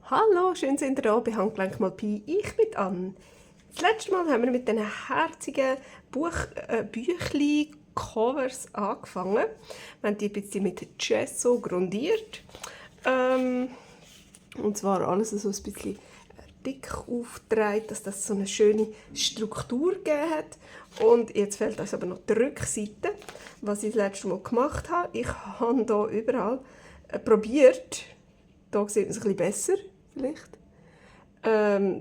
Hallo, schön sind ihr da bei Handgelenk mal Pi. Ich bin Anne. Das letzte Mal haben wir mit diesen herzigen Büchli-Covers angefangen. Wir haben die ein bisschen mit Gesso grundiert. Und zwar alles so ein bisschen dick aufgetragen, dass das so eine schöne Struktur gegeben hat. Und jetzt fehlt uns aber noch die Rückseite, was ich das letzte Mal gemacht habe. Ich habe hier überall probiert. Hier sieht man es ein bisschen besser, vielleicht.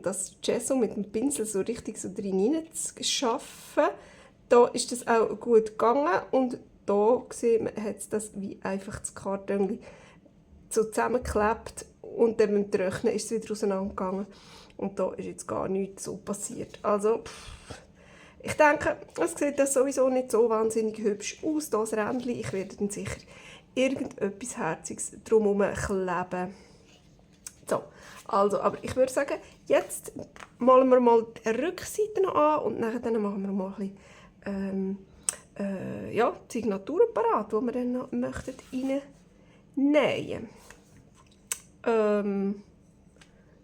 Das Gesso mit dem Pinsel so richtig so drin zu schaffen. Da ist das auch gut gegangen und da sieht man, hat es das wie einfach das Karton so zusammengeklebt und dann beim Trocknen ist es wieder auseinandergegangen. Und da ist jetzt gar nichts so passiert. Also, ich denke, es sieht das sowieso nicht so wahnsinnig hübsch aus, das Rändchen. Ich werde dann sicher irgendetwas Herziges drumherum kleben. So, also, aber ich würde sagen, jetzt malen wir mal die Rückseite noch an und dann machen wir mal ein bisschen, ja, die Signaturen parat, die wir dann noch möchten reinnähen.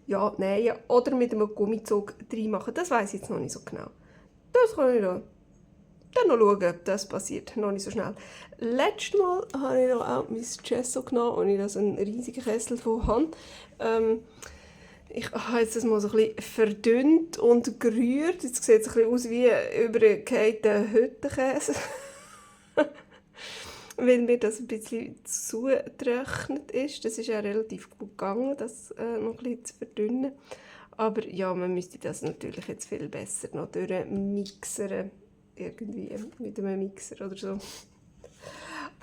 Ja, nähen oder mit einem Gummizug reinmachen, das weiss ich jetzt noch nicht so genau. Das kann ich dann noch schauen, ob das passiert, noch nicht so schnell. Letztes Mal habe ich noch auch mein Gesso genommen und ich da so einen riesigen Kessel von habe. Ich habe jetzt das mal so ein bisschen verdünnt und gerührt. Jetzt sieht es ein bisschen aus wie übergehender Hüttenkäse. Weil mir das ein bisschen zugetrocknet ist. Das ist ja relativ gut gegangen, das noch ein bisschen zu verdünnen. Aber ja, man müsste das natürlich jetzt viel besser noch durchmixern. Irgendwie mit einem Mixer oder so.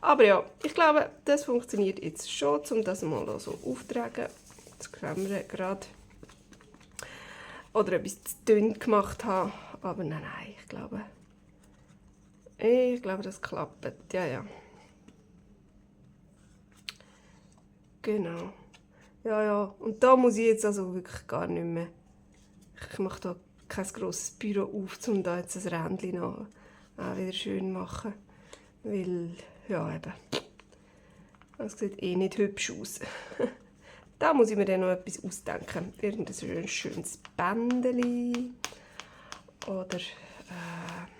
Aber ja, ich glaube, das funktioniert jetzt schon, um das mal so aufzutragen. Jetzt können wir gerade oder etwas zu dünn gemacht haben. Aber nein, ich glaube, das klappt. Ja, ja. Genau. Ja, ja. Und da muss ich jetzt also wirklich gar nicht mehr. Ich mache da kein grosses Büro auf, um da jetzt ein Rändchen noch wieder schön zu machen. Weil, ja eben, das sieht eh nicht hübsch aus. Da muss ich mir dann noch etwas ausdenken. Irgendein schönes Bändeli. Oder, ich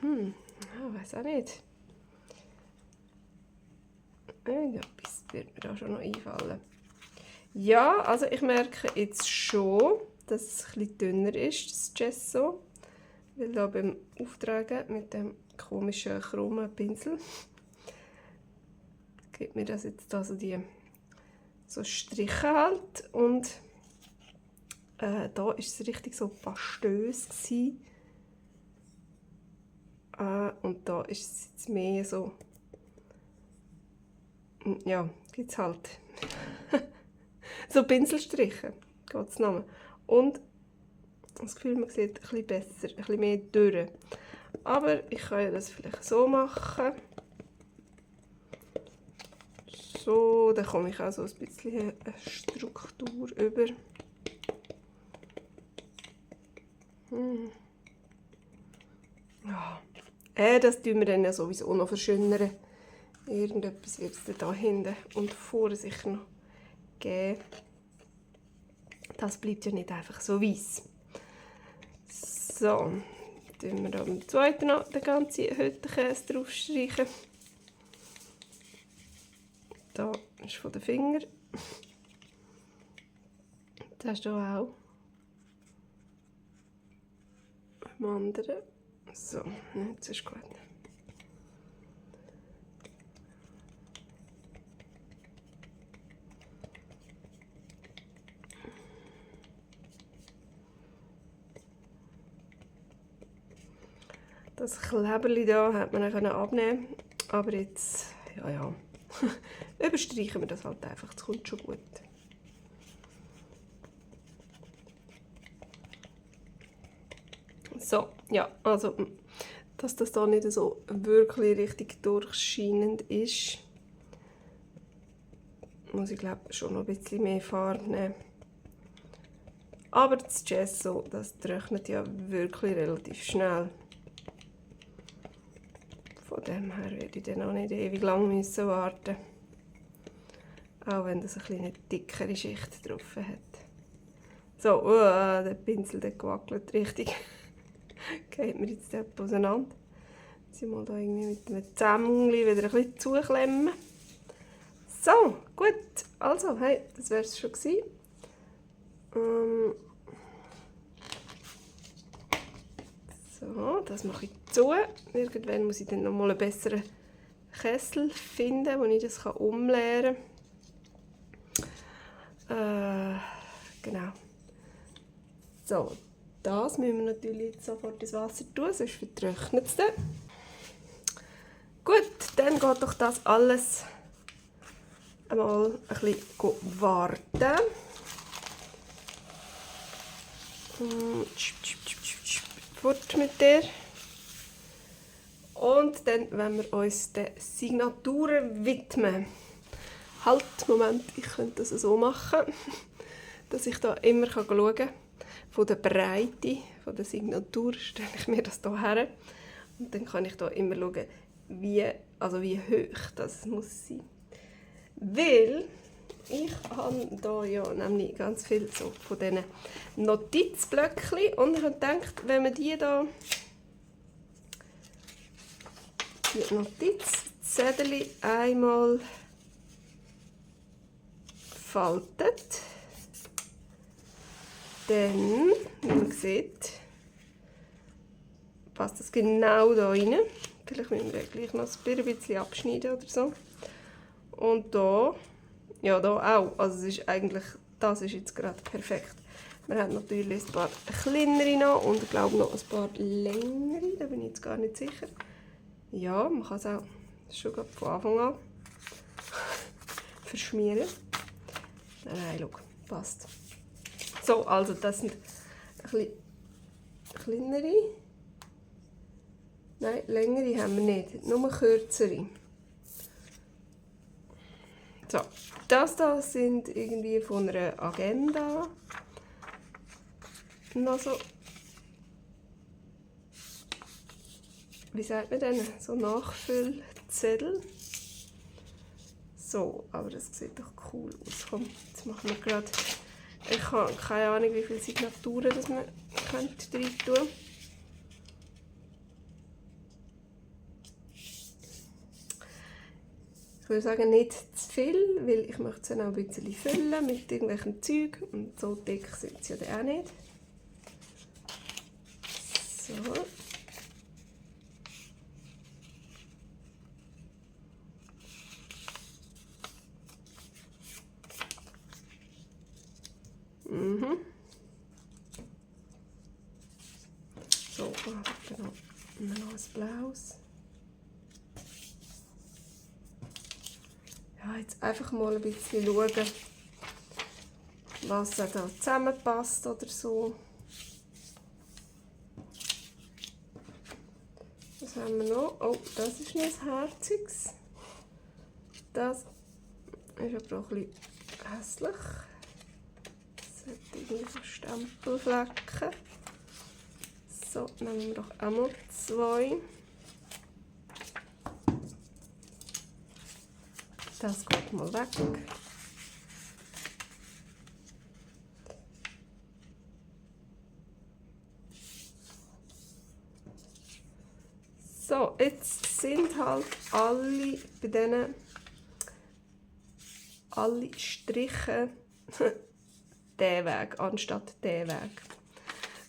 weiß auch nicht. Irgendetwas wird mir da schon noch einfallen. Ja, also ich merke jetzt schon, dass es ein bisschen dünner ist, das Gesso. Weil da beim Auftragen mit dem komischen krummen Pinsel gibt mir das jetzt also die so Striche halt. Und da ist es richtig so pastös gewesen. Und da ist es jetzt mehr so, ja, gibt es halt so Pinselstriche, geht es noch. Und das Gefühl, man sieht ein bisschen besser, ein bisschen mehr durch. Aber ich kann ja das vielleicht so machen. So, dann komme ich auch so ein bisschen eine Struktur über. Ja. Das tun wir dann ja sowieso noch verschönern. Irgendetwas wird es da hinten und vorne sicher noch geben. Das bleibt ja nicht einfach so weiss. So, tun wir da beim zweiten noch den ganzen Hüttenkäse drauf streichen. Da ist von den Fingern. Das ist hier auch. Am anderen. So, jetzt ist gut. Das Kleberli da hat man auch abnehmen können. Aber jetzt, ja, überstreichen wir das halt einfach. Das kommt schon gut. So, ja, also, dass das da nicht so wirklich richtig durchscheinend ist, muss ich glaube schon noch ein bisschen mehr Farbe nehmen. Aber das Gesso, das trocknet ja wirklich relativ schnell. Von dem her werde ich dann auch nicht ewig lang müssen warten. Auch wenn das eine dickere Schicht drauf hat. So, der Pinsel der gewackelt richtig. Geht mir jetzt etwas auseinander. Jetzt mal da irgendwie mit einem Zämmchen wieder ein bisschen zuklemmen. So, gut. Also, hey, das wäre es schon gewesen. So, das mache ich zu. Irgendwann muss ich dann noch mal einen besseren Kessel finden, wo ich das umleeren kann. Genau. So, das müssen wir natürlich jetzt sofort ins Wasser tun, sonst vertrocknet es dann. Gut, dann geht doch das alles einmal ein bisschen warten. Fort mit dir. Und dann wollen wir uns den Signaturen widmen. Halt, Moment, ich könnte das so machen, dass ich da immer schauen kann. Von der Breite von der Signatur stelle ich mir das hier her. Und dann kann ich da immer schauen, wie hoch das muss sein. Weil ich habe hier ja nämlich ganz viel so von diesen Notizblöckchen und ich habe gedacht, wenn man die Notizzettel einmal faltet, dann, wie man sieht, passt das genau da rein. Vielleicht müssen wir gleich noch ein bisschen abschneiden oder so. Und da, ja, da auch. Also es ist eigentlich, das ist jetzt gerade perfekt. Wir haben natürlich ein paar kleinere noch und ich glaube noch ein paar längere, da bin ich jetzt gar nicht sicher. Ja, man kann es auch schon von Anfang an verschmieren. Nein, schau, passt. So, also das sind ein bisschen kleinere. Nein, längere haben wir nicht, nur kürzere. So, das da sind irgendwie von einer Agenda. Noch so, wie sagt man denn, so Nachfüllzettel. So, aber das sieht doch cool aus. Komm, jetzt machen wir gerade. Ich habe keine Ahnung, wie viele Signaturen das man rein tun könnte. Ich würde sagen, nicht zu viel, weil ich möchte es dann auch ein bisschen füllen mit irgendwelchen Zeug. Und so dick sind sie ja dann auch nicht. So. So, genau. Noch ein blaues. Ja, jetzt einfach mal ein bisschen schauen, was da zusammenpasst oder so. Was haben wir noch? Oh, das ist ein herziges. Das ist aber auch ein bisschen hässlich. Das hat irgendwie so Stempelflecken. So, nehmen wir doch auch mal 2. Das geht mal weg. So, jetzt sind halt alle bei denen alle Striche der Weg anstatt der Weg.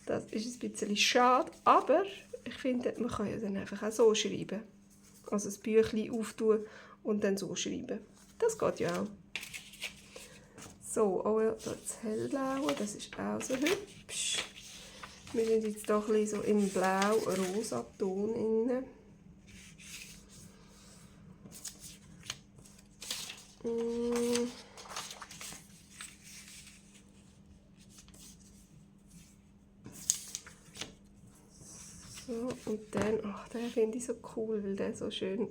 Das ist ein bisschen schade, aber ich finde, man kann ja dann einfach auch so schreiben. Also das Büchlein auftun und dann so schreiben. Das geht ja auch. So, oh ja, das Hellblaue, das ist auch so hübsch. Wir sind jetzt doch ein bisschen so im blau-rosa Ton inne. So, und dann, ach, den finde ich so cool, weil der so schön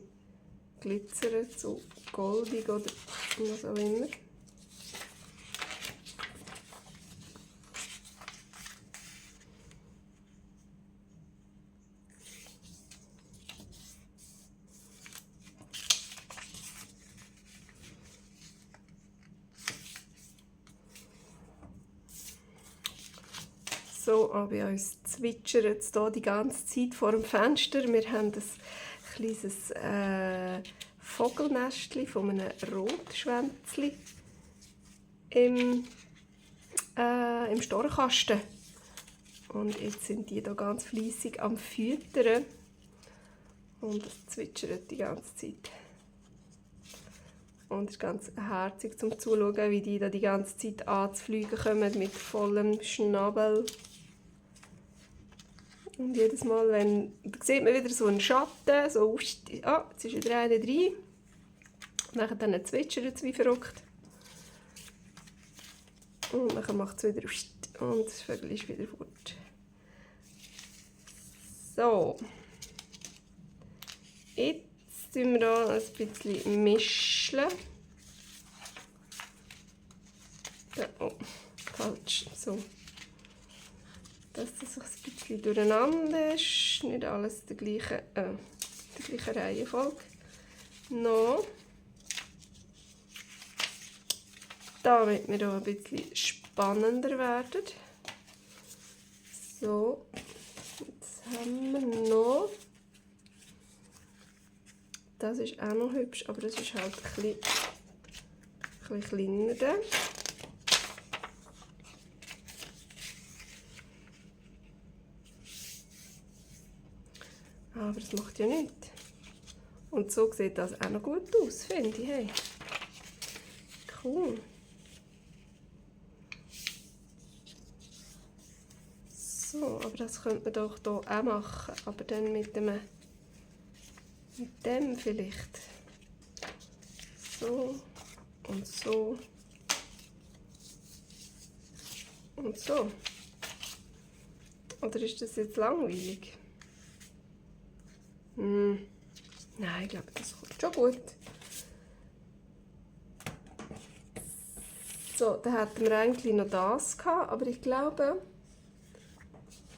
glitzert, so goldig oder was auch immer. so an bei uns zwitschert es hier die ganze Zeit vor dem Fenster. Wir haben ein kleines Vogelnestchen von einem Rotschwänzli im Storkasten. Und jetzt sind die hier ganz fleissig am Füttern. Und es zwitschert die ganze Zeit. Und es ist ganz herzig zum Zuschauen, wie die da die ganze Zeit anzufliegen kommen mit vollem Schnabel. Und jedes Mal, da sieht man wieder so einen Schatten, so, jetzt ist wieder einer drin. Und dann zwitschert es wie verrückt. Und dann macht es wieder und das Vögel ist wieder fort. So. Jetzt mischen wir hier ein bisschen mischen. Oh, falsch. So. Dass das ein bisschen durcheinander ist. Nicht alles der gleichen Reihenfolge. Noch. Damit wir hier ein bisschen spannender werden. So. Jetzt haben wir noch. Das ist auch noch hübsch, aber das ist halt ein bisschen kleiner. Aber das macht ja nichts. Und so sieht das auch noch gut aus, finde ich. Hey. Cool. So, aber das könnte man doch hier auch machen. Aber dann mit dem vielleicht. So und so und so. Oder ist das jetzt langweilig? Nein, ich glaube, das kommt schon gut. So, dann hatten wir eigentlich noch das gehabt, aber ich glaube,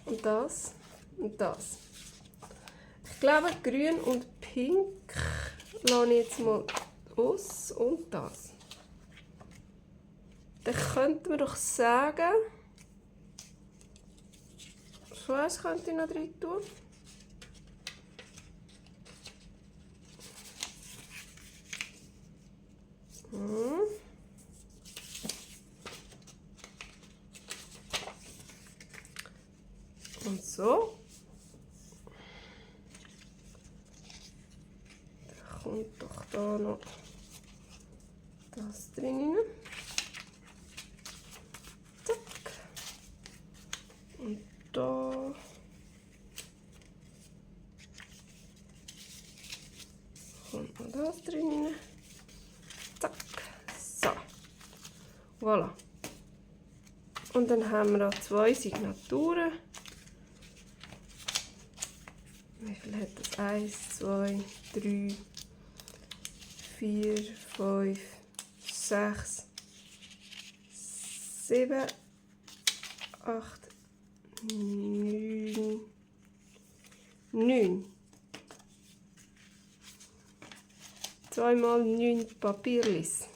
und das und das. Ich glaube, grün und pink lasse ich jetzt mal aus und das. Dann könnten wir doch sagen, was könnte ich noch drin tun? Und so. Dann kommt doch da noch das drin. Zack. Und da. Kommt noch das drin. Zack. So. Voilà. Und dann haben wir noch 2 Signaturen. Wie viel hat das? 1, 2, 3, 4, 5, 6, 7, 8, 9, 9. 2 mal 9 Papierlis.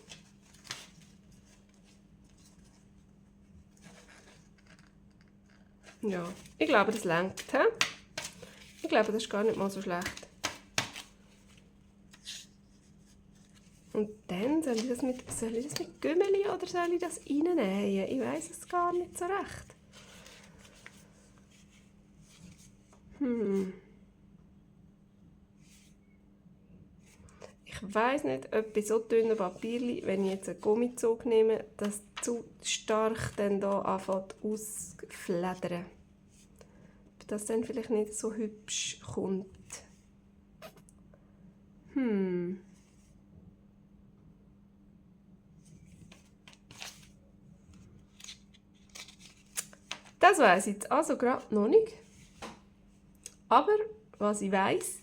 Ja, ich glaube, das reicht. Ich glaube, das ist gar nicht mal so schlecht. Und dann soll ich das mit Gümmeli oder soll ich das reinnähen? Ich weiß es gar nicht so recht. Ich weiß nicht, ob bei so dünnen Papierli, wenn ich jetzt einen Gummizug nehme, das zu stark dann da anfängt auszufledern. Ob das dann vielleicht nicht so hübsch kommt. Das weiss ich jetzt also gerade noch nicht. Aber was ich weiss,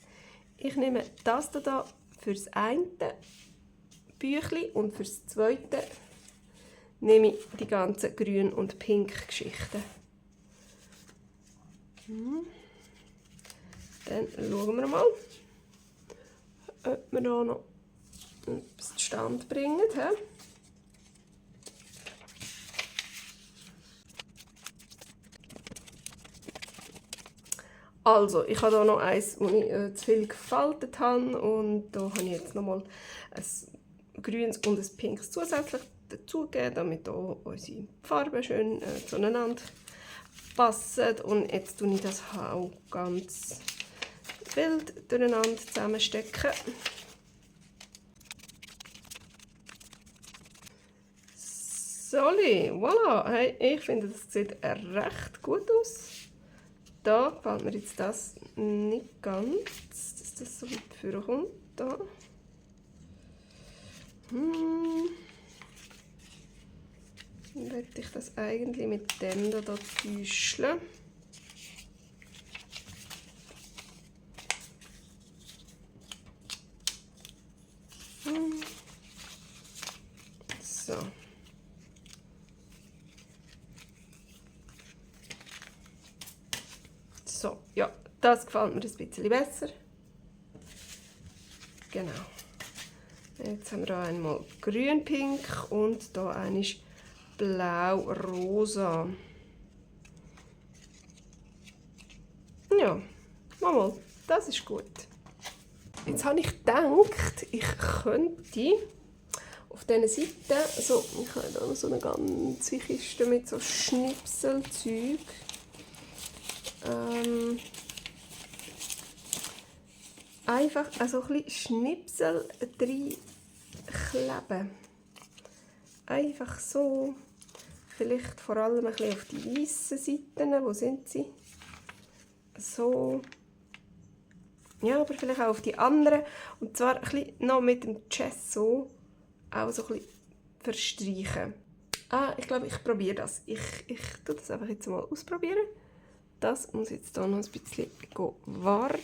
ich nehme das hier für das eine Büchlein und für das zweite nehme ich die ganzen Grün- und Pink-Geschichten. Dann schauen wir mal, ob wir hier noch etwas zustande bringen. Also, ich habe hier noch eins, das ich zu viel gefaltet habe. Und da habe ich jetzt nochmal ein grünes und ein pinkes zusätzlich dazugegeben, damit hier unsere Farben schön zueinander passen. Und jetzt tue ich das auch ganz wild durcheinander zusammenstecken. Soli, voilà. Hey, ich finde, das sieht recht gut aus. Da gefällt mir jetzt das nicht ganz, dass das so weit vorkommt. Da. Dann werde ich das eigentlich mit dem da täuschen. So. So, ja, das gefällt mir ein bisschen besser. Genau. Jetzt haben wir hier einmal grün-pink und hier einmal blau-rosa. Ja, mal, das ist gut. Jetzt habe ich gedacht, ich könnte auf diesen Seiten, so, ich habe hier noch so eine ganze Kiste mit so Schnipselzeug. Einfach also ein bisschen Schnipsel reinkleben. Einfach so. Vielleicht vor allem ein bisschen auf die weißen Seiten. Wo sind sie? So. Ja, aber vielleicht auch auf die anderen. Und zwar ein bisschen noch mit dem Gesso auch so ein bisschen verstreichen. Ich glaube, ich probiere das. Ich tue das einfach jetzt mal ausprobieren. Das muss jetzt hier noch ein bisschen warten.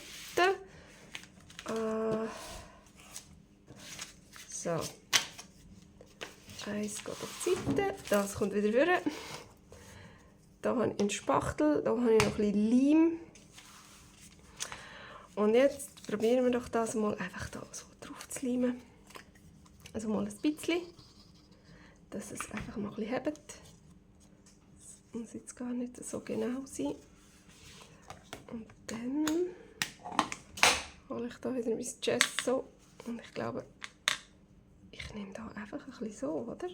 So. Eins geht auf die Seite. Das kommt wieder rüber. Da habe ich einen Spachtel. Da habe ich noch ein bisschen Leim. Und jetzt probieren wir doch das mal einfach da so drauf zu leimen. Also mal ein bisschen. Dass es einfach mal ein bisschen hebt. Das muss jetzt gar nicht so genau sein. Und dann hole ich da wieder mein Gesso. Und ich glaube, ich nehme da einfach ein bisschen so, oder?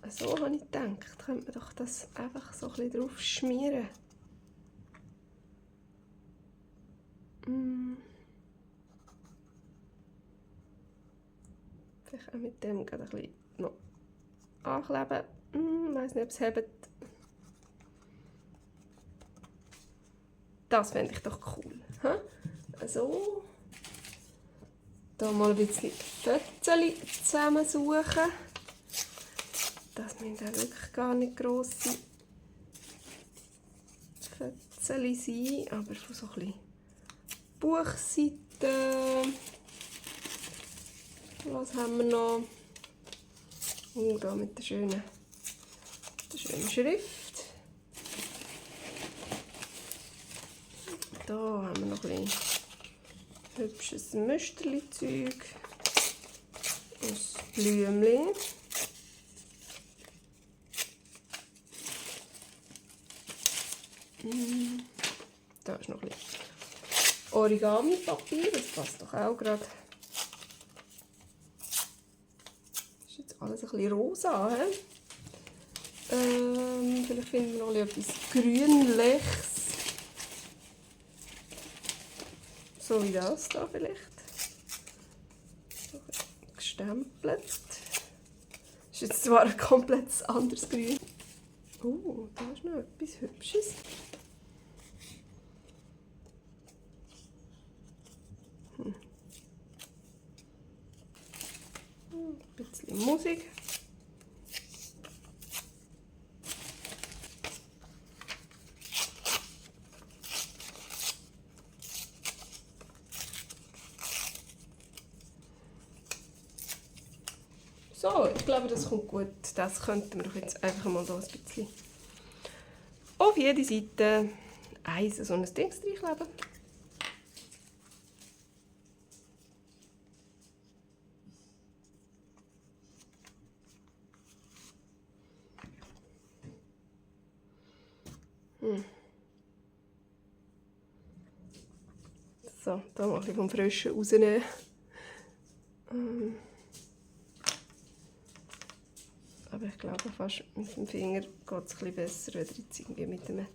So habe ich gedacht, könnte man doch das einfach so ein bisschen drauf schmieren. Vielleicht auch mit dem gerade ein bisschen noch ankleben. Ich weiss nicht, ob es hebt. Das fände ich doch cool. So. Da mal ein bisschen Fötzchen zusammensuchen. Das müssen auch wirklich gar nicht grosse Fötzchen sein, aber von so ein bisschen Buchseiten. Was haben wir noch? Da mit der schönen Schrift. Da haben wir noch ein bisschen hübsches Müsterli-Zeug. Ein Blümchen. Da ist noch ein bisschen Origami-Papier, das passt doch auch gerade. Das ist jetzt alles ein bisschen rosa. Vielleicht finden wir noch etwas Grünliches. So wie das da vielleicht. So gestempelt. Das ist jetzt zwar ein komplett anderes Grün. Oh, da ist noch etwas Hübsches. Ein bisschen Musik. So, ich glaube, das kommt gut. Das könnten wir doch jetzt einfach mal da ein bisschen auf jede Seite so ein Ding reinkleben. So, da mal ein bisschen vom Frischen rausnehmen. Aber ich glaube, fast mit dem Finger geht es ein bisschen besser, als jetzt irgendwie mit einem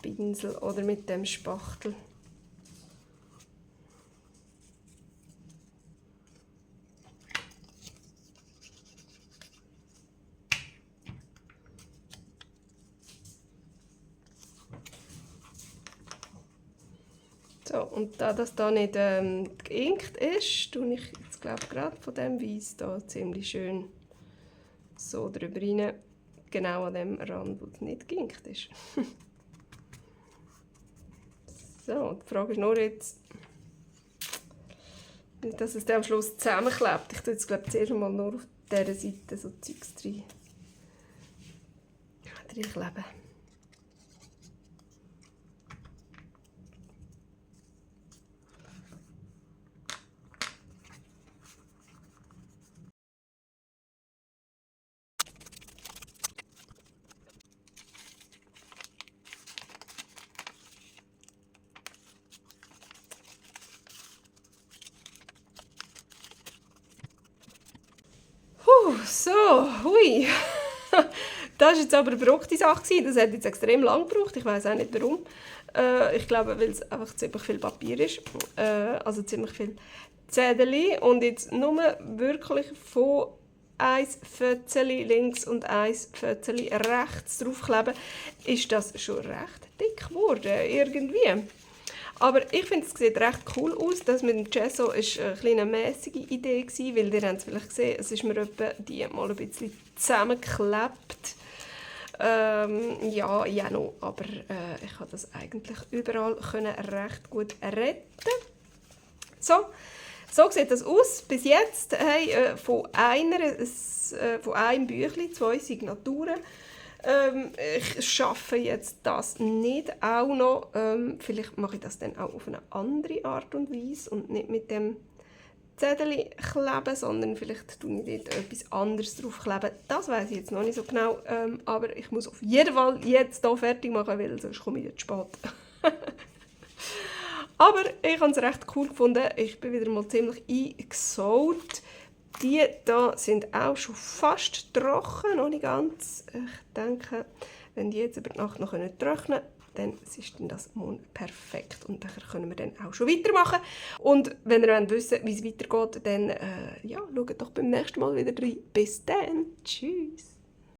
Pinsel oder mit dem Spachtel. So, und da das da nicht geinkt ist, tue ich jetzt glaube gerade von dem Weiss da ziemlich schön so drüber rein, genau an dem Rand, wo es nicht geinkt ist. So, die Frage ist nur jetzt, nicht, dass es dann am Schluss zusammenklebt. Ich tue jetzt glaube zuerst mal nur auf dieser Seite so Zeugs reinkleben. So, hui. Das war jetzt aber eine verrückte Sache. Das hat jetzt extrem lang gebraucht. Ich weiß auch nicht warum. Ich glaube, weil es einfach ziemlich viel Papier ist. Also ziemlich viel Zettel. Und jetzt nur wirklich von ein Fötzeli links und ein Fötzeli rechts draufkleben, ist das schon recht dick geworden. Irgendwie. Aber ich finde, es sieht recht cool aus. Das mit dem Gesso war eine kleine mäßige Idee, weil ihr habt es vielleicht gesehen, es ist mir etwa die mal ein bisschen zusammengeklebt. Ja noch, aber ich konnte das eigentlich überall recht gut retten. So sieht das aus. Bis jetzt von einem Büchlein 2 Signaturen. Ich arbeite jetzt das nicht auch noch. Vielleicht mache ich das dann auch auf eine andere Art und Weise und nicht mit dem Zettel kleben, sondern vielleicht tue ich dort etwas anderes drauf kleben. Das weiß ich jetzt noch nicht so genau, aber ich muss auf jeden Fall jetzt hier fertig machen, weil sonst komme ich jetzt spät. Aber ich habe es recht cool gefunden. Ich bin wieder mal ziemlich eingesaut. Die hier sind auch schon fast trocken, noch nicht ganz. Ich denke, wenn die jetzt über die Nacht noch trocknen können, dann ist das morgen perfekt. Und dann können wir dann auch schon weitermachen. Und wenn ihr wissen wollt, wie es weitergeht, dann schaut doch beim nächsten Mal wieder rein. Bis dann. Tschüss.